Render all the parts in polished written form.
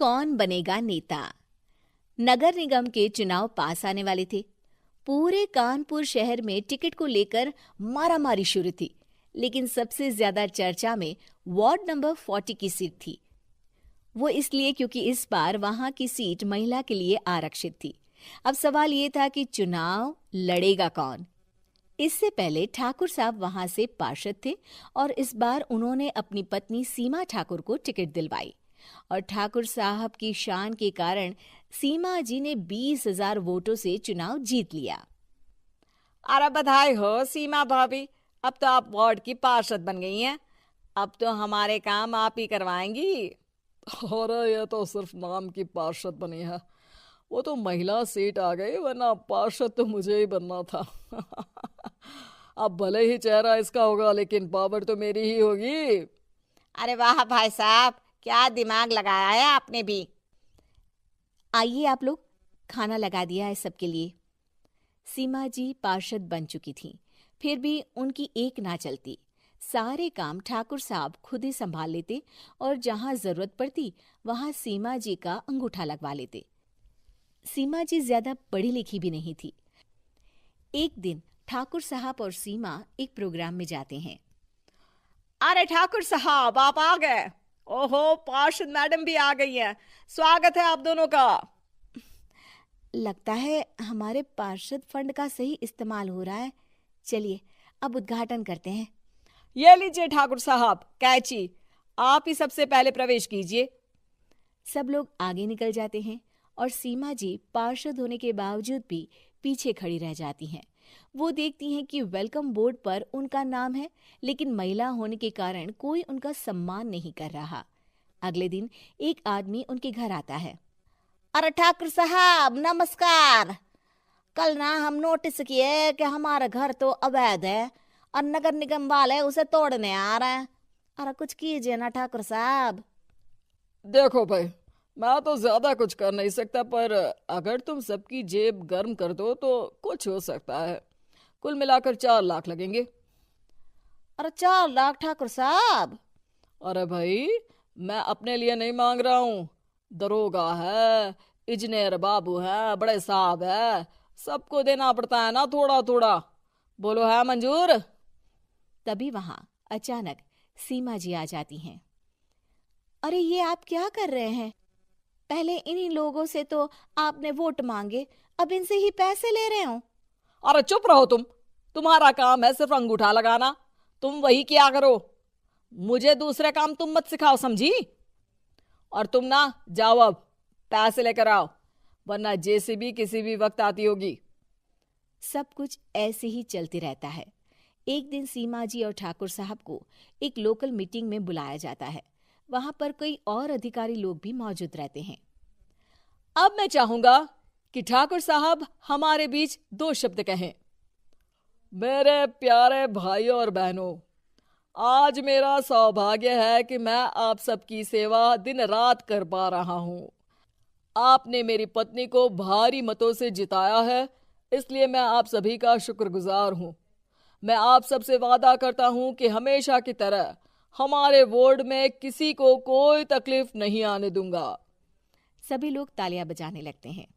कौन बनेगा नेता। नगर निगम के चुनाव पास आने वाले थे। पूरे कानपुर शहर में टिकट को लेकर मारामारी शुरू थी, लेकिन सबसे ज्यादा चर्चा में वार्ड नंबर 40 की सीट थी। वो इसलिए क्योंकि इस बार वहां की सीट महिला के लिए आरक्षित थी। अब सवाल ये था कि चुनाव लड़ेगा कौन। इससे पहले ठाकुर साहब वहां से पार्षद थे और इस बार उन्होंने अपनी पत्नी सीमा ठाकुर को टिकट दिलवाई और ठाकुर साहब की शान के कारण सीमा जी ने 20,000 वोटों से चुनाव जीत लिया। अरे बधाई हो सीमा भाभी, अब तो आप वार्ड की पार्षद बन गई हैं। अब तो हमारे काम आप ही करवाएंगी। अरे ये तो सिर्फ नाम की पार्षद बनी है, वो तो महिला सीट आ गई, वरना पार्षद तो मुझे ही बनना था। अब भले ही चेहरा इसका होगा, लेकिन पावर तो मेरी ही होगी। अरे वाह भाई साहब, क्या दिमाग लगाया है आपने भी। आइए आप लोग, खाना लगा दिया है सबके लिए। सीमा जी पार्षद बन चुकी थीं, फिर भी उनकी एक ना चलती। सारे काम ठाकुर साहब खुद ही संभाल लेते और जहां जरूरत पड़ती वहां सीमा जी का अंगूठा लगवा लेते। सीमा जी ज्यादा पढ़ी लिखी भी नहीं थी। एक दिन ठाकुर साहब और सीमा एक प्रोग्राम में जाते हैं। अरे ठाकुर साहब, आप आ गए। ओहो, पार्षद मैडम भी आ गई हैं। स्वागत है आप दोनों का। लगता है हमारे पार्षद फंड का सही इस्तेमाल हो रहा है। चलिए अब उद्घाटन करते हैं। ये लीजिए ठाकुर साहब कैची, आप ही सबसे पहले प्रवेश कीजिए। सब लोग आगे निकल जाते हैं और सीमा जी पार्षद होने के बावजूद भी पीछे खड़ी रह जाती हैं। वो देखती हैं कि वेलकम बोर्ड पर उनका नाम है, लेकिन महिला होने के कारण कोई उनका सम्मान नहीं कर रहा। अगले दिन एक आदमी उनके घर आता है। अरे ठाकुर साहब नमस्कार। कल ना हम नोटिस किए कि हमारा घर तो अवैध है और नगर निगम वाले उसे तोड़ने आ रहे हैं। अरे कुछ कीजिए ना ठाकुर साहब। देखो भाई, मैं तो ज्यादा कुछ कर नहीं सकता, पर अगर तुम सबकी जेब गर्म कर दो तो कुछ हो सकता है। कुल मिलाकर 4 लाख लगेंगे। अरे 4 लाख ठाकुर साहब? अरे भाई, मैं अपने लिए नहीं मांग रहा हूँ। दरोगा है, इंजीनियर बाबू है, बड़े साहब है, सबको देना पड़ता है ना थोड़ा थोड़ा। बोलो है मंजूर? तभी वहां अचानक सीमा जी आ जाती हैं। अरे ये आप क्या कर रहे हैं? पहले इन्हीं लोगों से तो आपने वोट मांगे, अब इनसे ही पैसे ले रहे हो। अरे चुप रहो तुम। तुम्हारा काम है सिर्फ अंगूठा लगाना, तुम वही किया करो। मुझे दूसरे काम तुम मत सिखाओ, समझी? और तुम ना जाओ, अब पैसे लेकर आओ, वरना जेसीबी किसी भी वक्त आती होगी। सब कुछ ऐसे ही चलते रहता है। एक दिन सीमा जी और ठाकुर साहब को एक लोकल मीटिंग में बुलाया जाता है। वहां पर कई और अधिकारी लोग भी मौजूद रहते हैं। अब मैं चाहूंगा कि ठाकुर साहब हमारे बीच 2 शब्द कहें। मेरे प्यारे भाइयों और बहनों, आज मेरा सौभाग्य है कि मैं आप सबकी सेवा दिन रात कर पा रहा हूँ। आपने मेरी पत्नी को भारी मतों से जिताया है, इसलिए मैं आप सभी का शुक्रगुजार हूँ। मैं आप सबसे वादा करता हूँ कि हमेशा की तरह हमारे वार्ड में किसी को कोई तकलीफ नहीं आने दूंगा। सभी लोग तालियां बजाने लगते हैं।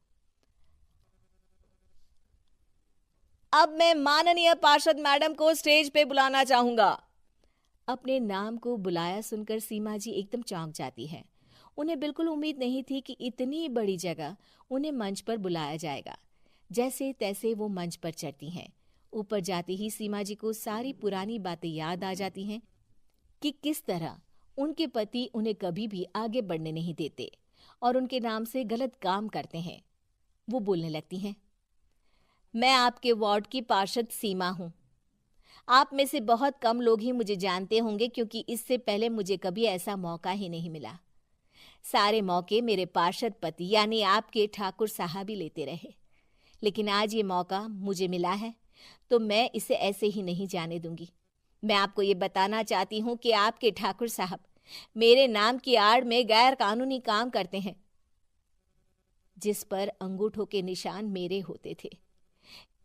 अब मैं माननीय पार्षद मैडम को स्टेज पे बुलाना चाहूंगा। अपने नाम को बुलाया सुनकर सीमा जी एकदम चौंक जाती है। उन्हें बिल्कुल उम्मीद नहीं थी कि इतनी बड़ी जगह उन्हें मंच पर बुलाया जाएगा। जैसे तैसे वो मंच पर चढ़ती हैं। ऊपर जाते ही सीमा जी को सारी पुरानी बातें याद आ जाती हैं कि किस तरह उनके पति उन्हें कभी भी आगे बढ़ने नहीं देते और उनके नाम से गलत काम करते हैं। वो बोलने लगती हैं। मैं आपके वार्ड की पार्षद सीमा हूं। आप में से बहुत कम लोग ही मुझे जानते होंगे, क्योंकि इससे पहले मुझे कभी ऐसा मौका ही नहीं मिला। सारे मौके मेरे पार्षद पति यानी आपके ठाकुर साहब ही लेते रहे, लेकिन आज ये मौका मुझे मिला है तो मैं इसे ऐसे ही नहीं जाने दूंगी। मैं आपको ये बताना चाहती हूँ कि आपके ठाकुर साहब मेरे नाम की आड़ में गैर कानूनी काम करते हैं, जिस पर अंगूठों के निशान मेरे होते थे।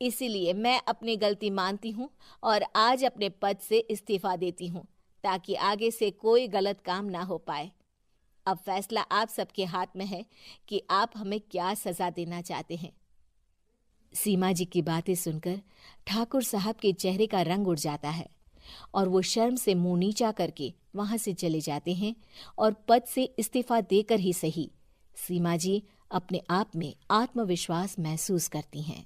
इसीलिए मैं अपनी गलती मानती हूँ और आज अपने पद से इस्तीफा देती हूँ, ताकि आगे से कोई गलत काम ना हो पाए। अब फैसला आप सबके हाथ में है कि आप हमें क्या सजा देना चाहते हैं। सीमा जी की बातें सुनकर ठाकुर साहब के चेहरे का रंग उड़ जाता है और वो शर्म से मुंह नीचा करके वहां से चले जाते हैं और पद से इस्तीफा देकर ही सही सीमा जी अपने आप में आत्मविश्वास महसूस करती हैं।